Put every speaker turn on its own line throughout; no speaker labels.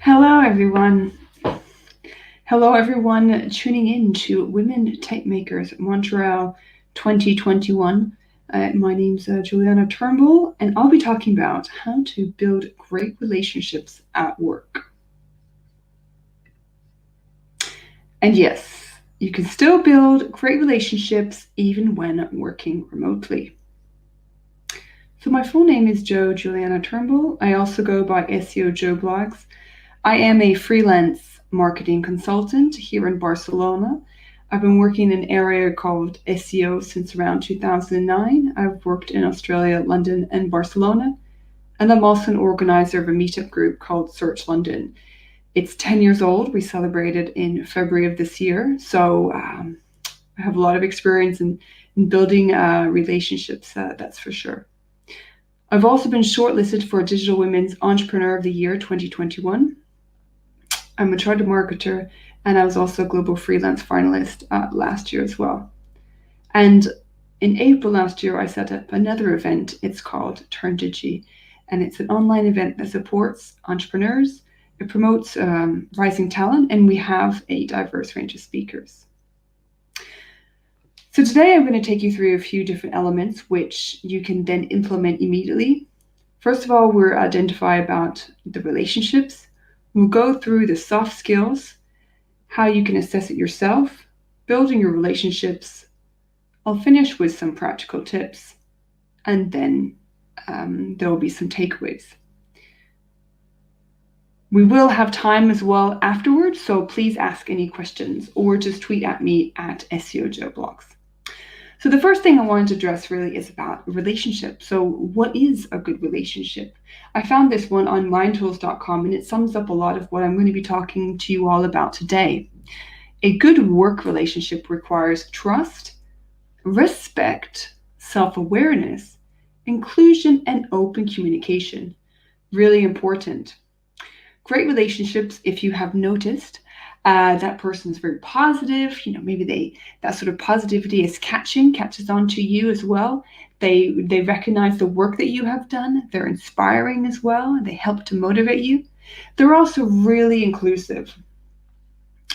Hello, everyone. Hello, everyone tuning in to Women Tape Makers Montreal 2021. My name's Juliana Turnbull, and I'll be talking about how to build great relationships at work. And yes, you can still build great relationships even when working remotely. So my full name is Jo Juliana Turnbull. I also go by SEO Jo Blogs. I am a freelance marketing consultant here in Barcelona. I've been working in an area called SEO since around 2009. I've worked in Australia, London, and Barcelona. And I'm also an organizer of a meetup group called Search London. It's 10 years old. We celebrated in February of this year. So I have a lot of experience in building relationships, that's for sure. I've also been shortlisted for Digital Women's Entrepreneur of the Year 2021. I'm a chartered marketer, and I was also a global freelance finalist last year as well. And in April last year, I set up another event. It's called Turn Digi, and it's an online event that supports entrepreneurs. It promotes rising talent, and we have a diverse range of speakers. So today I'm going to take you through a few different elements which you can then implement immediately. First of all, we'll identify about the relationships. We'll go through the soft skills, how you can assess it yourself, building your relationships. I'll finish with some practical tips, and then there will be some takeaways. We will have time as well afterwards, so please ask any questions or just tweet at me at SEOJoBlogs. So the first thing I wanted to address really is about relationships. So what is a good relationship? I found this one on mindtools.com, and it sums up a lot of what I'm going to be talking to you all about today. A good work relationship requires trust, respect, self-awareness, inclusion, and open communication. Really important. Great relationships, if you have noticed, that person is very positive. Maybe that sort of positivity is catches on to you as well. They recognize the work that you have done. They're inspiring as well. They help to motivate you. They're also really inclusive.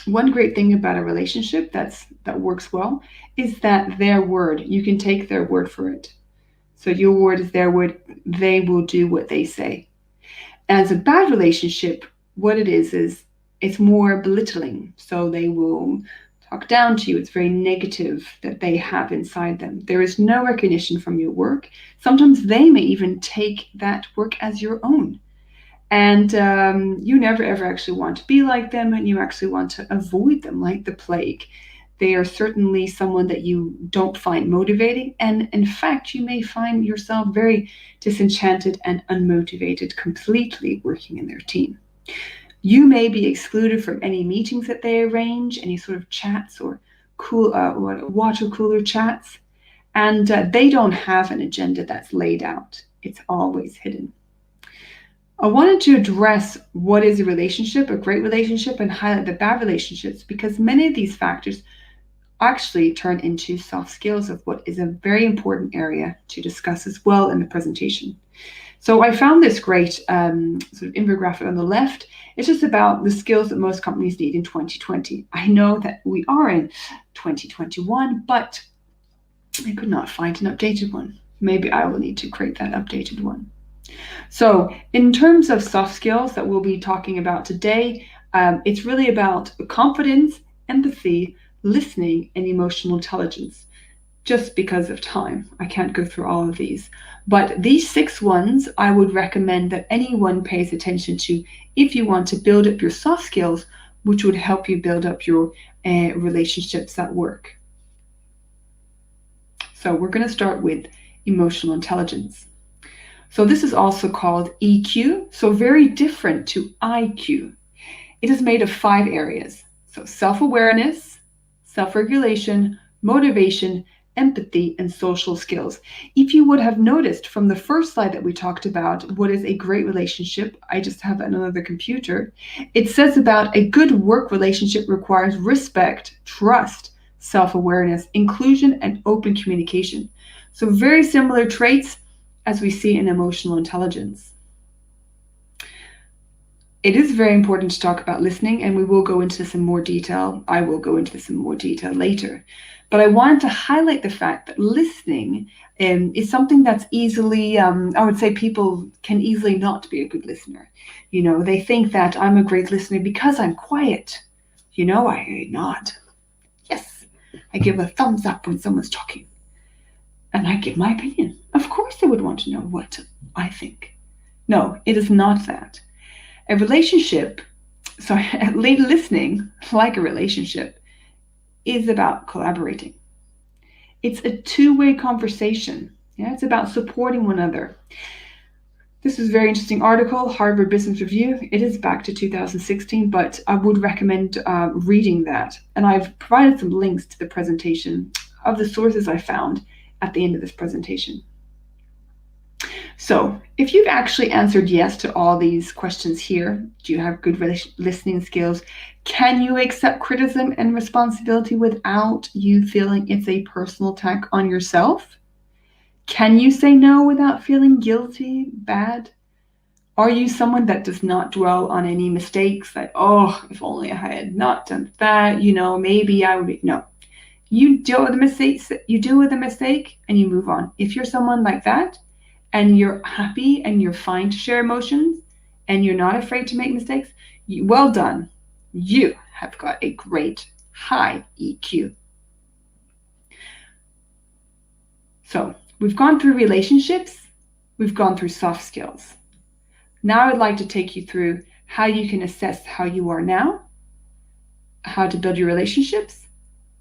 One great thing about a relationship that works well is that their word, you can take their word for it. So your word is their word. They will do what they say. As a bad relationship, what it is it's more belittling. So they will talk down to you. It's very negative that they have inside them. There is no recognition from your work. Sometimes they may even take that work as your own. And you never ever actually want to be like them, and you actually want to avoid them like the plague. They are certainly someone that you don't find motivating. And in fact, you may find yourself very disenchanted and unmotivated completely working in their team. You may be excluded from any meetings that they arrange, any sort of chats or water cooler chats. And they don't have an agenda that's laid out. It's always hidden. I wanted to address what is a relationship, a great relationship, and highlight the bad relationships, because many of these factors actually turn into soft skills, of what is a very important area to discuss as well in the presentation. So I found this great sort of infographic on the left. It's just about the skills that most companies need in 2020. I know that we are in 2021, but I could not find an updated one. Maybe I will need to create that updated one. So in terms of soft skills that we'll be talking about today, it's really about confidence, empathy, listening, and emotional intelligence. Just because of time, I can't go through all of these. But these 6 ones, I would recommend that anyone pays attention to if you want to build up your soft skills, which would help you build up your relationships at work. So we're going to start with emotional intelligence. So this is also called EQ, so very different to IQ. It is made of 5 areas. So self-awareness, self-regulation, motivation, empathy, and social skills. If you would have noticed from the first slide that we talked about what is a great relationship, I just have it on another computer, it says about a good work relationship requires respect, trust, self-awareness, inclusion, and open communication. So very similar traits as we see in emotional intelligence. It is very important to talk about listening, and we will go into this in more detail. I will go into this in more detail later. But I wanted to highlight the fact that listening is something that's easily, I would say people can easily not be a good listener. They think that I'm a great listener because I'm quiet. I nod. Yes, I give a thumbs up when someone's talking. And I give my opinion. Of course they would want to know what I think. No, it is not that. A relationship, listening, like a relationship, is about collaborating. It's a two-way conversation. Yeah, it's about supporting one another. This is a very interesting article, Harvard Business Review. It is back to 2016, but I would recommend reading that. And I've provided some links to the presentation of the sources I found at the end of this presentation. So if you've actually answered yes to all these questions here, do you have good listening skills? Can you accept criticism and responsibility without you feeling it's a personal attack on yourself? Can you say no without feeling guilty, bad? Are you someone that does not dwell on any mistakes? Like, oh, if only I had not done that, maybe I would be. No. You deal with a mistake and you move on. If you're someone like that and you're happy and you're fine to share emotions and you're not afraid to make mistakes, well done. You have got a great high EQ. So we've gone through relationships. We've gone through soft skills. Now I'd like to take you through how you can assess how you are now, how to build your relationships,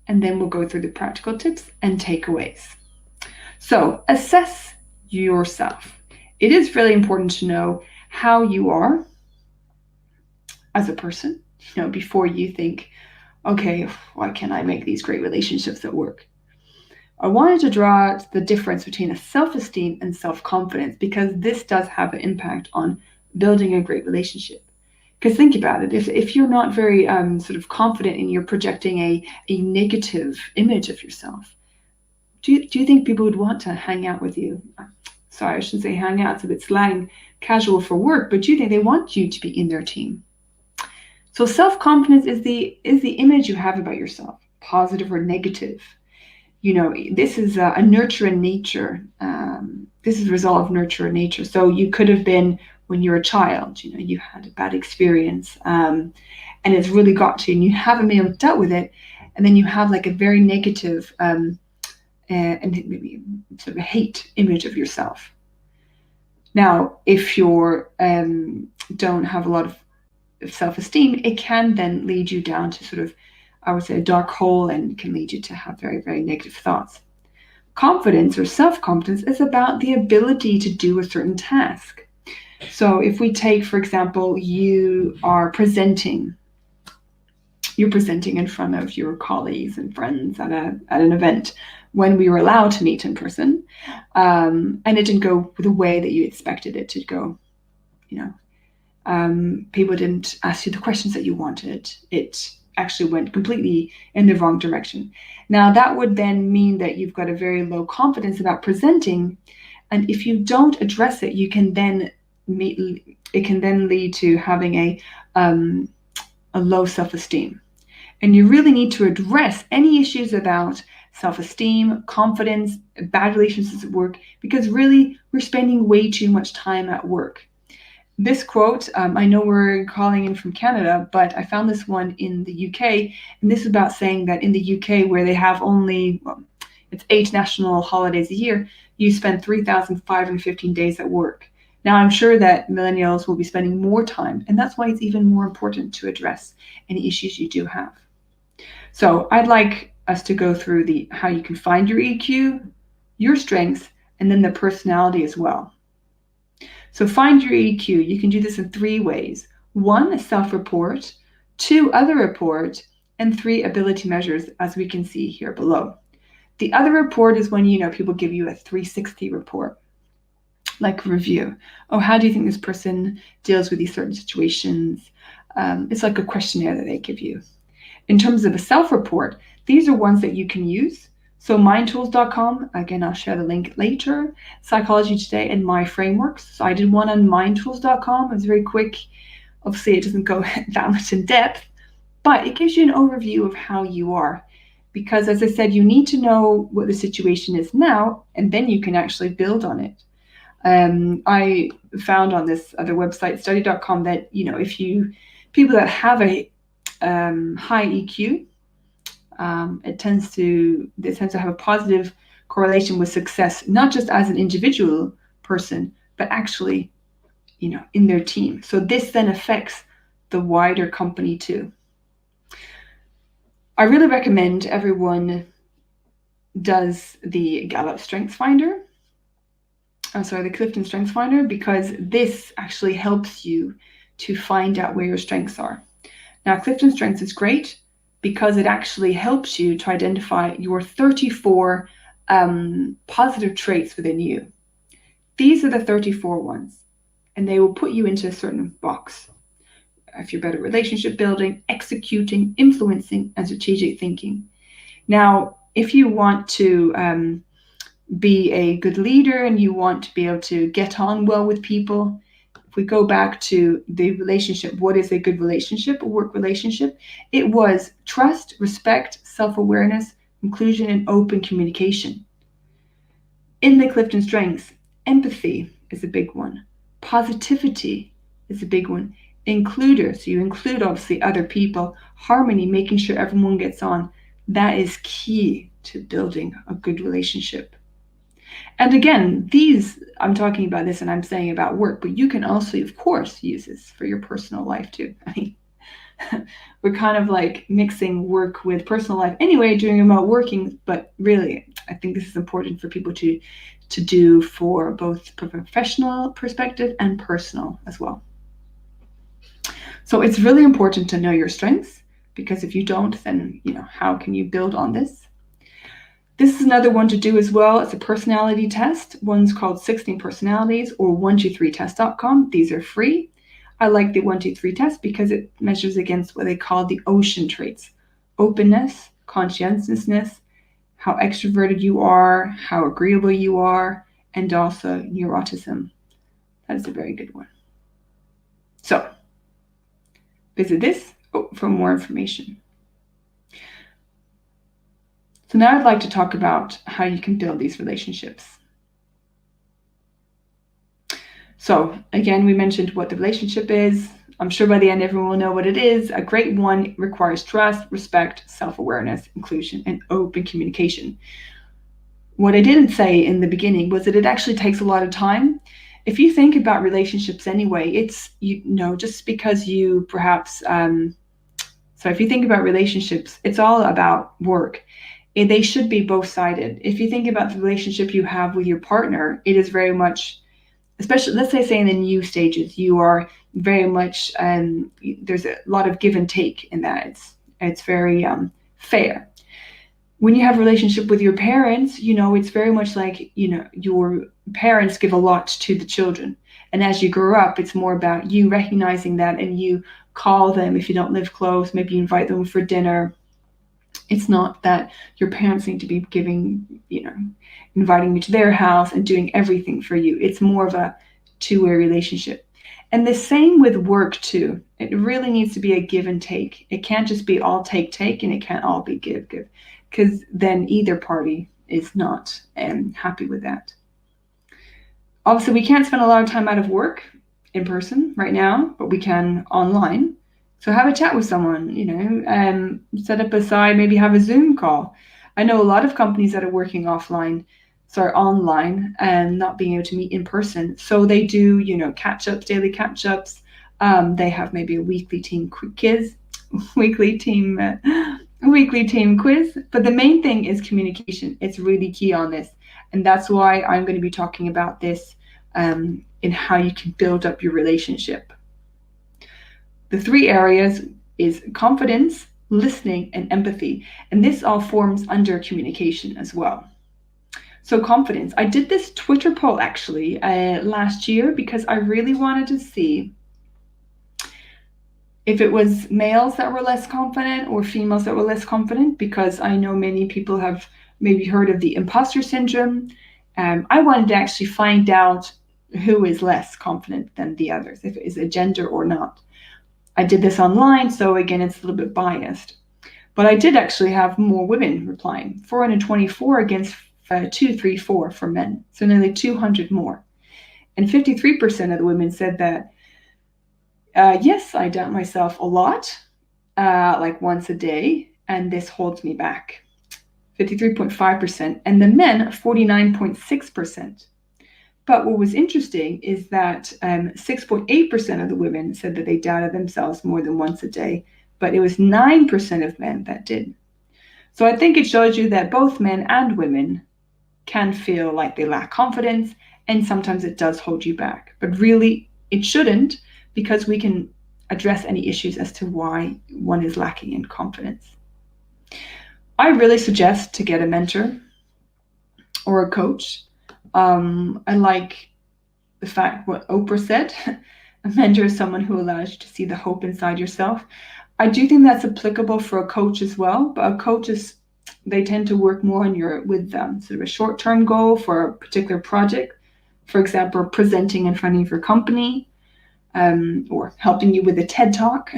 and then we'll go through the practical tips and takeaways. So assess yourself. It is really important to know how you are as a person, before you think, okay, why can't I make these great relationships at work? I wanted to draw the difference between a self-esteem and self-confidence because this does have an impact on building a great relationship. Because think about it, if you're not very sort of confident and you're projecting a negative image of yourself, do you think people would want to hang out with you? Sorry, I shouldn't say hang out, it's a bit slang, casual for work, but do you think they want you to be in their team? So self-confidence is the image you have about yourself, positive or negative. This is a nurture in nature. This is a result of nurture in nature. So you could have been, when you're a child, you had a bad experience and it's really got to you and you haven't been able to deal with it. And then you have like a very negative and maybe sort of a hate image of yourself. Now, if you don't have a lot of self-esteem, it can then lead you down to sort of, I would say, a dark hole and can lead you to have very, very negative thoughts. Confidence or self-confidence is about the ability to do a certain task. So if we take, for example, you're presenting in front of your colleagues and friends at an event when we were allowed to meet in person, and it didn't go the way that you expected it to go. People didn't ask you the questions that you wanted. It actually went completely in the wrong direction. Now that would then mean that you've got a very low confidence about presenting, and if you don't address it, it can then lead to having a low self-esteem. And you really need to address any issues about self-esteem, confidence, bad relationships at work, because really we're spending way too much time at work. This quote, I know we're calling in from Canada, but I found this one in the UK, and this is about saying that in the UK, where they have only, it's 8 national holidays a year, you spend 3,515 days at work. Now, I'm sure that millennials will be spending more time, and that's why it's even more important to address any issues you do have. So I'd like us to go through how you can find your EQ, your strengths, and then the personality as well. So find your EQ. You can do this in 3 ways. 1, a self-report, 2, other report, and 3, ability measures, as we can see here below. The other report is when, people give you a 360 report, like review. Oh, how do you think this person deals with these certain situations? It's like a questionnaire that they give you. In terms of a self-report, these are ones that you can use. So mindtools.com, again, I'll share the link later. Psychology Today and My Frameworks. So I did one on mindtools.com. It was very quick. Obviously, it doesn't go that much in depth, but it gives you an overview of how you are. Because as I said, you need to know what the situation is now, and then you can actually build on it. I found on this other website, study.com, that, if people that have a high EQ, they tend to have a positive correlation with success, not just as an individual person, but actually, in their team. So this then affects the wider company too. I really recommend everyone does the Gallup Strengths Finder. The Clifton Strengths Finder, because this actually helps you to find out where your strengths are. Now, Clifton Strengths is great because it actually helps you to identify your 34 positive traits within you. These are the 34 ones, and they will put you into a certain box. If you're better at relationship building, executing, influencing, and strategic thinking. Now, if you want to be a good leader and you want to be able to get on well with people, if we go back to the relationship, what is a good relationship, a work relationship? It was trust, respect, self-awareness, inclusion, and open communication. In the Clifton Strengths, empathy is a big one. Positivity is a big one. Includer, so you include obviously other people. Harmony, making sure everyone gets on. That is key to building a good relationship. And again, I'm talking about this and I'm saying about work, but you can also, of course, use this for your personal life too. I mean, we're kind of like mixing work with personal life anyway, doing remote working, but really, I think this is important for people to do for both professional perspective and personal as well. So it's really important to know your strengths, because if you don't, then, how can you build on this? This is another one to do as well. It's a personality test. One's called 16 Personalities or 123test.com. These are free. I like the 123 test because it measures against what they call the ocean traits: openness, conscientiousness, how extroverted you are, how agreeable you are, and also neuroticism. That is a very good one. So, visit this for more information. So now I'd like to talk about how you can build these relationships. So again, we mentioned what the relationship is. I'm sure by the end everyone will know what it is. A great one requires trust, respect, self-awareness, inclusion, and open communication. What I didn't say in the beginning was that it actually takes a lot of time. If you think about relationships anyway, it's, just because you perhaps, so if you think about relationships, it's all about work. They should be both-sided. If you think about the relationship you have with your partner, it is very much, especially, let's say in the new stages, you are very much, there's a lot of give and take in that. It's very fair. When you have a relationship with your parents, it's very much like, your parents give a lot to the children. And as you grow up, it's more about you recognizing that, and you call them if you don't live close, maybe you invite them for dinner. It's not that your parents need to be inviting you to their house and doing everything for you. It's more of a two-way relationship. And the same with work too. It really needs to be a give and take. It can't just be all take, and it can't all be give. Because then either party is not happy with that. Obviously, we can't spend a lot of time out of work in person right now, but we can online. So have a chat with someone, set up aside, maybe have a Zoom call. I know a lot of companies that are working online and not being able to meet in person. So they do, catch-ups, daily catch-ups. They have maybe a weekly team quiz. But the main thing is communication. It's really key on this. And that's why I'm going to be talking about this in how you can build up your relationship. The three areas is confidence, listening, and empathy. And this all forms under communication as well. So confidence. I did this Twitter poll actually last year because I really wanted to see if it was males that were less confident or females that were less confident, because I know many people have maybe heard of the imposter syndrome. I wanted to actually find out who is less confident than the others, if it is a gender or not. I did this online, so again, it's a little bit biased. But I did actually have more women replying, 424 against 234 for men, so nearly 200 more. And 53% of the women said that, yes, I doubt myself a lot, like once a day, and this holds me back. 53.5%, and the men, 49.6%. But what was interesting is that 6.8% of the women said that they doubted themselves more than once a day, but it was 9% of men that did. So I think it shows you that both men and women can feel like they lack confidence, and sometimes it does hold you back. But really, it shouldn't, because we can address any issues as to why one is lacking in confidence. I really suggest to get a mentor or a coach. I like the fact what Oprah said, a mentor is someone who allows you to see the hope inside yourself. I do think that's applicable for a coach as well, but coaches, they tend to work more on with sort of a short-term goal for a particular project. For example, presenting in front of your company, or helping you with a TED Talk.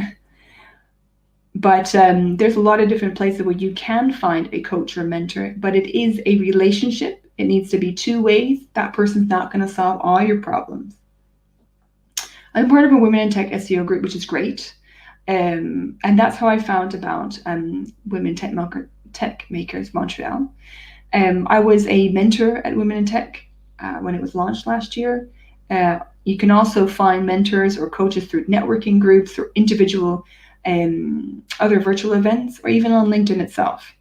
But there's a lot of different places where you can find a coach or a mentor, but it is a relationship. It needs to be two ways. That person's not going to solve all your problems. I'm part of a Women in Tech SEO group, which is great. And that's how I found about Women Tech Makers Montreal. I was a mentor at Women in Tech when it was launched last year. You can also find mentors or coaches through networking groups or individual other virtual events, or even on LinkedIn itself.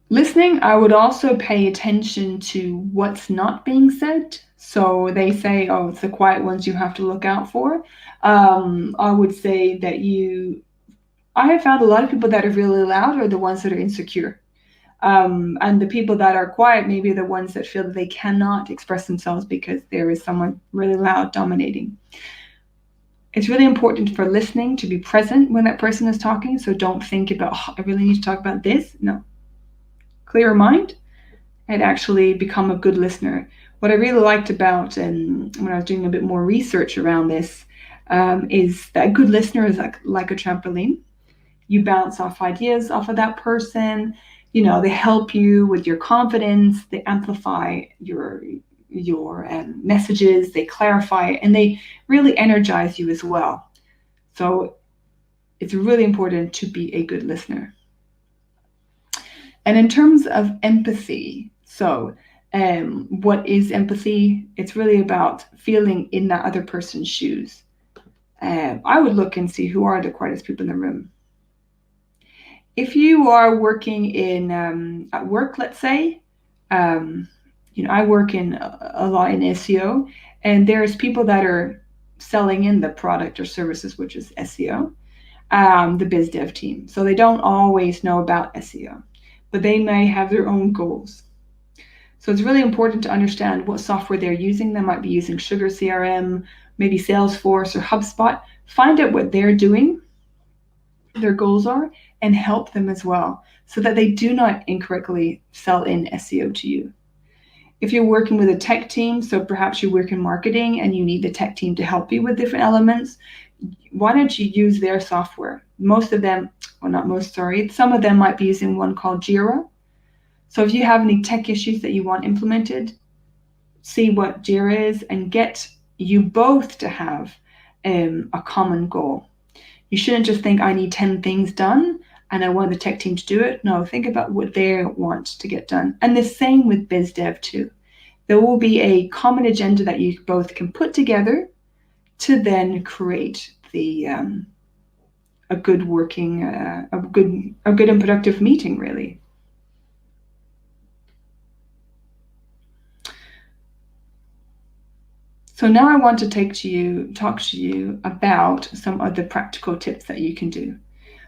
Listening, I would also pay attention to what's not being said. So they say, oh, it's the quiet ones you have to look out for. I would say that I have found a lot of people that are really loud are the ones that are insecure. And the people that are quiet maybe are the ones that feel that they cannot express themselves because there is someone really loud dominating. It's really important for listening to be present when that person is talking. So don't think about, oh, I really need to talk about this. No. Clear your mind and actually become a good listener. What I really liked about when I was doing a bit more research around this is that a good listener is like a trampoline. You bounce off ideas off of that person. You know, they help you with your confidence. They amplify your messages. They clarify, and they really energize you as well. So it's really important to be a good listener. And in terms of empathy, so what is empathy? It's really about feeling in that other person's shoes. I would look and see who are the quietest people in the room. If you are working at work, let's say, I work a lot in SEO, and there's people that are selling in the product or services, which is SEO, the biz dev team. So they don't always know about SEO, but they may have their own goals. So it's really important to understand what software they're using. They might be using Sugar CRM, maybe Salesforce or HubSpot. Find out what they're doing, their goals are, and help them as well, so that they do not incorrectly sell in SEO to you. If you're working with a tech team, so perhaps you work in marketing and you need the tech team to help you with different elements, why don't you use their software? Some of them might be using one called Jira. So if you have any tech issues that you want implemented, see what Jira is and get you both to have a common goal. You shouldn't just think, I need 10 things done and I want the tech team to do it. No, think about what they want to get done. And the same with biz dev too. There will be a common agenda that you both can put together to then create a good and productive meeting, really. So now I want to talk to you about some of the practical tips that you can do.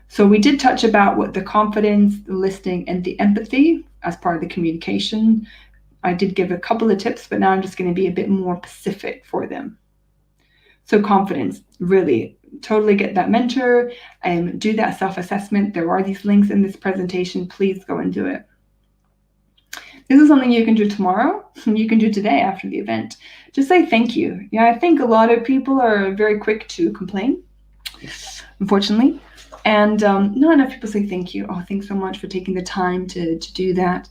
So we did touch about what the confidence, the listening, and the empathy as part of the communication. I did give a couple of tips, but now I'm just going to be a bit more specific for them. So confidence, really, totally get that mentor and do that self-assessment. There are these links in this presentation. Please go and do it. This is something you can do tomorrow. You can do today after the event. Just say thank you. Yeah, I think a lot of people are very quick to complain, unfortunately. And not enough people say thank you. Oh, thanks so much for taking the time to do that.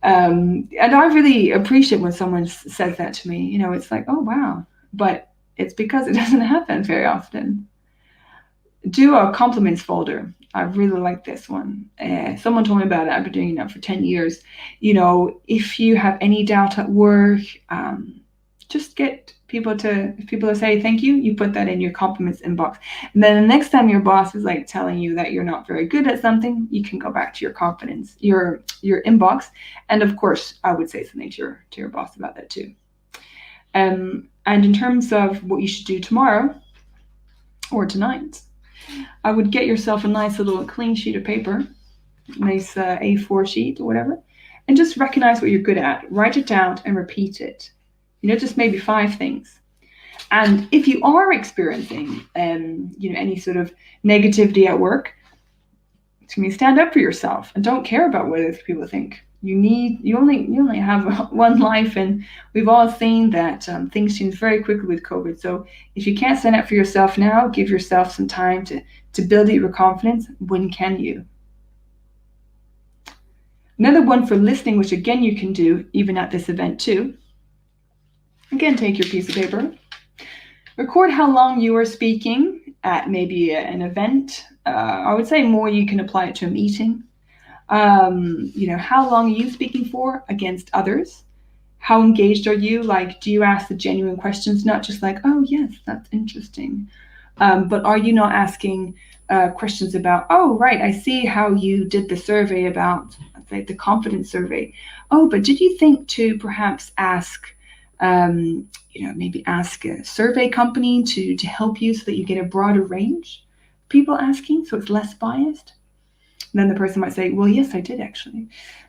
And I really appreciate when someone says that to me. It's like, oh, wow. But it's because it doesn't happen very often. Do a compliments folder. I really like this one. Someone told me about it. I've been doing it for 10 years. If you have any doubt at work, just get people to say thank you. You put that in your compliments inbox. And then the next time your boss is like telling you that you're not very good at something, you can go back to your confidence, your inbox. And of course, I would say something to your boss about that too. And in terms of what you should do tomorrow or tonight, I would get yourself a nice little clean sheet of paper, nice A4 sheet or whatever, and just recognize what you're good at. Write it down and repeat it. Just maybe 5 things. And if you are experiencing, any sort of negativity at work, stand up for yourself and don't care about what other people think. You only have one life, and we've all seen that things change very quickly with COVID. So if you can't stand up for yourself now, give yourself some time to build your confidence. When can you? Another one for listening, which again you can do even at this event too. Again, take your piece of paper. Record how long you are speaking at maybe an event. I would say more you can apply it to a meeting. How long are you speaking for against others? How engaged are you? Like, do you ask the genuine questions, not just like, oh, yes, that's interesting. But are you not asking questions about, oh, right, I see how you did the survey about, the confidence survey. Oh, but did you think to perhaps ask, maybe ask a survey company to help you so that you get a broader range of people asking, so it's less biased? And then the person might say, well, yes, I did actually,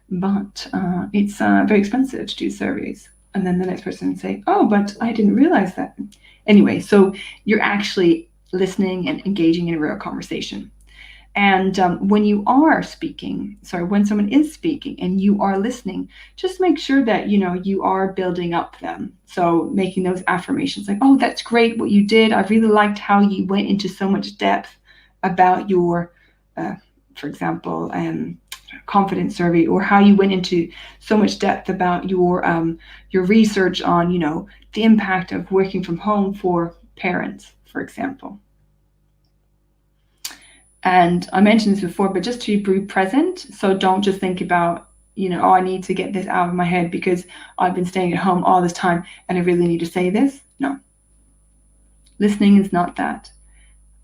but it's very expensive to do surveys. And then the next person would say, oh, but I didn't realize that. Anyway, so you're actually listening and engaging in a real conversation. And when someone is speaking and you are listening, just make sure that, you are building up them. So making those affirmations like, oh, that's great what you did. I really liked how you went into so much depth about your, for example, confidence survey, or how you went into so much depth about your research on, the impact of working from home for parents, for example. And I mentioned this before, but just to be present. So don't just think about, oh, I need to get this out of my head because I've been staying at home all this time and I really need to say this. No. Listening is not that.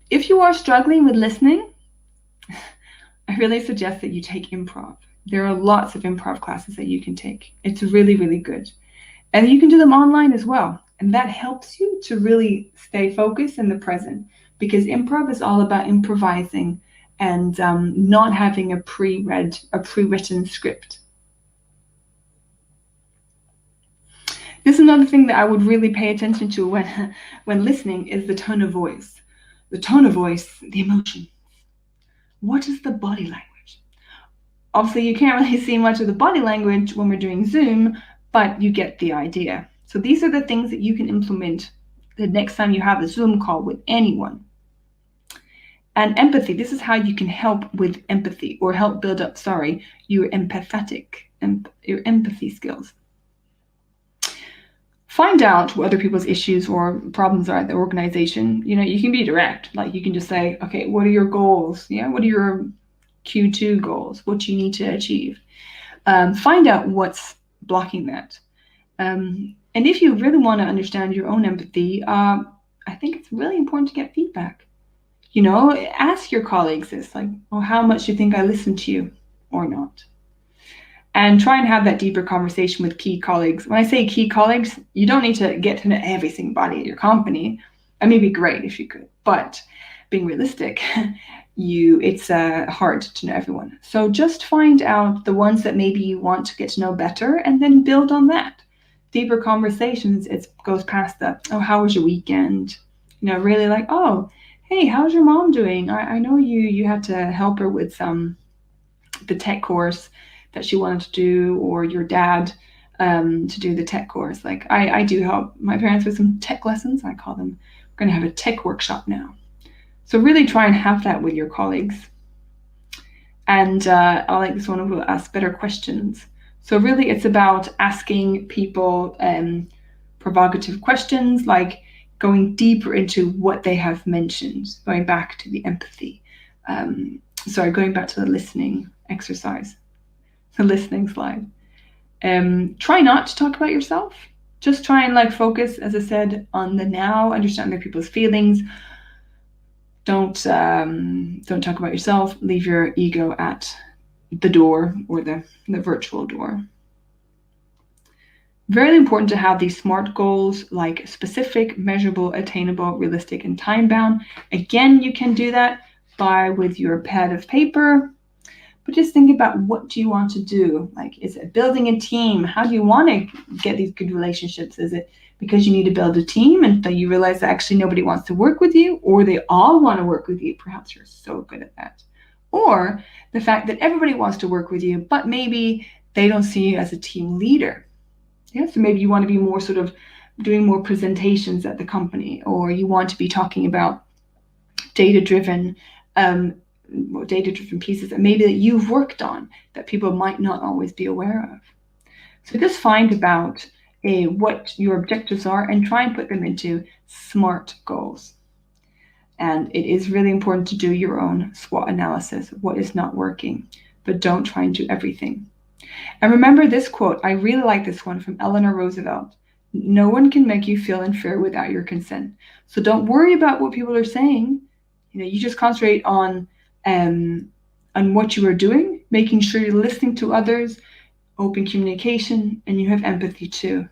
If you are struggling with listening, I really suggest that you take improv. There are lots of improv classes that you can take. It's really, really good. And you can do them online as well. And that helps you to really stay focused in the present, because improv is all about improvising and not having a pre-written script. This is another thing that I would really pay attention to when listening is the tone of voice. The tone of voice, the emotion. What is the body language? Obviously, you can't really see much of the body language when we're doing Zoom, but you get the idea. So these are the things that you can implement the next time you have a Zoom call with anyone. And empathy, this is how you can help with empathy, or help build up, your your empathy skills. Find out what other people's issues or problems are at the organization. You can be direct. Like, you can just say, okay, what are your goals? Yeah, what are your Q2 goals? What do you need to achieve? Find out what's blocking that. And if you really want to understand your own empathy, I think it's really important to get feedback. Ask your colleagues this, like, oh, how much do you think I listened to you or not? And try and have that deeper conversation with key colleagues. When I say key colleagues, you don't need to get to know every single body at your company. I mean, it'd be great if you could, but being realistic, it's hard to know everyone. So just find out the ones that maybe you want to get to know better, and then build on that. Deeper conversations, it goes past the, oh, how was your weekend? Really like, oh, hey, how's your mom doing? I know you had to help her with the tech course. that she wanted to do, or your dad to do the tech course. Like I do help my parents with some tech lessons. I call them, we're going to have a tech workshop now. So really try and have that with your colleagues. And I like this one, will ask better questions. So really it's about asking people provocative questions, like going deeper into what they have mentioned, going back to the empathy. Going back to the listening exercise, the listening slide. Try not to talk about yourself. Just try and focus, as I said, on the now, understand other people's feelings. Don't talk about yourself. Leave your ego at the door, or the virtual door. Very important to have these SMART goals, like specific, measurable, attainable, realistic, and time-bound. Again, you can do that with your pad of paper. But just think about, what do you want to do? Like, is it building a team? How do you want to get these good relationships? Is it because you need to build a team and you realize that actually nobody wants to work with you, or they all want to work with you? Perhaps you're so good at that. Or the fact that everybody wants to work with you, but maybe they don't see you as a team leader. Yeah, so maybe you want to be more sort of doing more presentations at the company, or you want to be talking about data-driven pieces that maybe that you've worked on that people might not always be aware of. So just find about what your objectives are and try and put them into SMART goals. And it is really important to do your own SWOT analysis of what is not working, but don't try and do everything. And remember this quote, I really like this one, from Eleanor Roosevelt. No one can make you feel inferior without your consent. So don't worry about what people are saying. You just concentrate on what you are doing, making sure you're listening to others, open communication, and you have empathy too.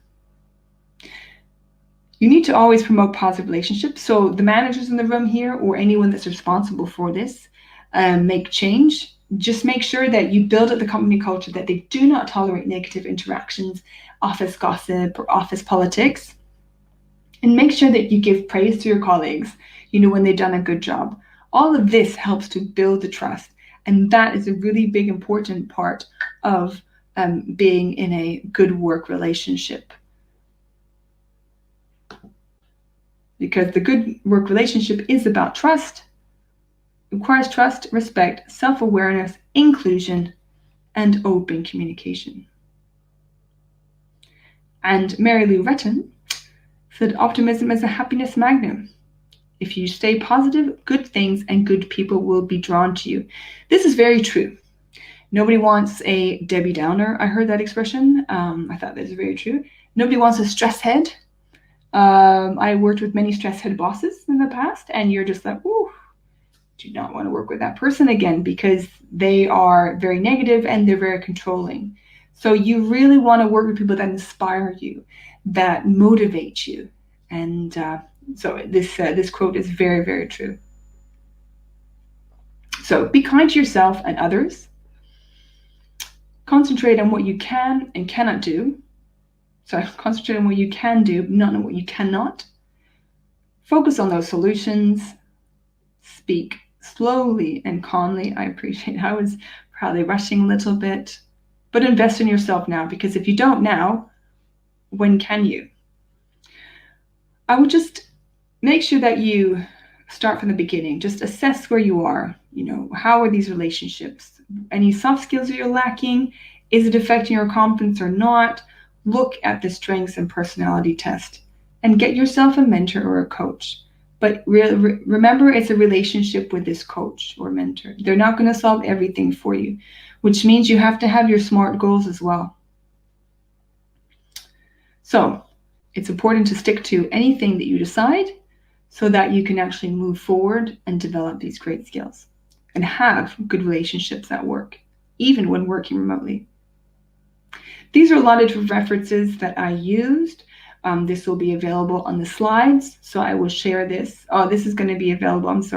You need to always promote positive relationships. So the managers in the room here, or anyone that's responsible for this, make change. Just make sure that you build up the company culture, that they do not tolerate negative interactions, office gossip, or office politics. And make sure that you give praise to your colleagues, when they've done a good job. All of this helps to build the trust. And that is a really big, important part of being in a good work relationship. Because the good work relationship is about trust. It requires trust, respect, self-awareness, inclusion, and open communication. And Mary Lou Retton said, optimism is a happiness magnet. If you stay positive, good things and good people will be drawn to you. This is very true. Nobody wants a Debbie Downer. I heard that expression. I thought that was very true. Nobody wants a stress head. I worked with many stress head bosses in the past, and you're just like, ooh, do not want to work with that person again, because they are very negative and they're very controlling. So you really want to work with people that inspire you, that motivate you. And so this quote is very, very true. So be kind to yourself and others. Concentrate on what you can and cannot do. So concentrate on what you can do, not on what you cannot. Focus on those solutions. Speak slowly and calmly. I appreciate I was probably rushing a little bit, but invest in yourself now, because if you don't now, when can you? I would just make sure that you start from the beginning. Just assess where you are. How are these relationships? Any soft skills that you're lacking? Is it affecting your confidence or not? Look at the strengths and personality test and get yourself a mentor or a coach. But remember, it's a relationship with this coach or mentor. They're not going to solve everything for you, which means you have to have your SMART goals as well. So it's important to stick to anything that you decide so that you can actually move forward and develop these great skills and have good relationships at work, even when working remotely. These are a lot of references that I used. This will be available on the slides, so I will share this. This is going to be available, on the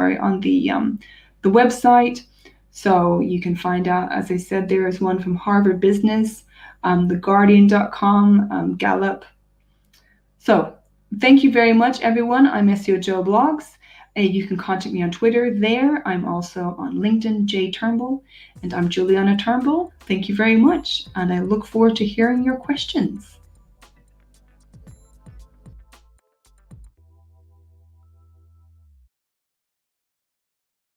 website. So you can find out, as I said, there is one from Harvard Business, theguardian.com, Gallup. So thank you very much, everyone. I'm SEO Jo Blogs. You can contact me on Twitter there. I'm also on LinkedIn, J Turnbull, and I'm Juliana Turnbull. Thank you very much, and I look forward to hearing your questions.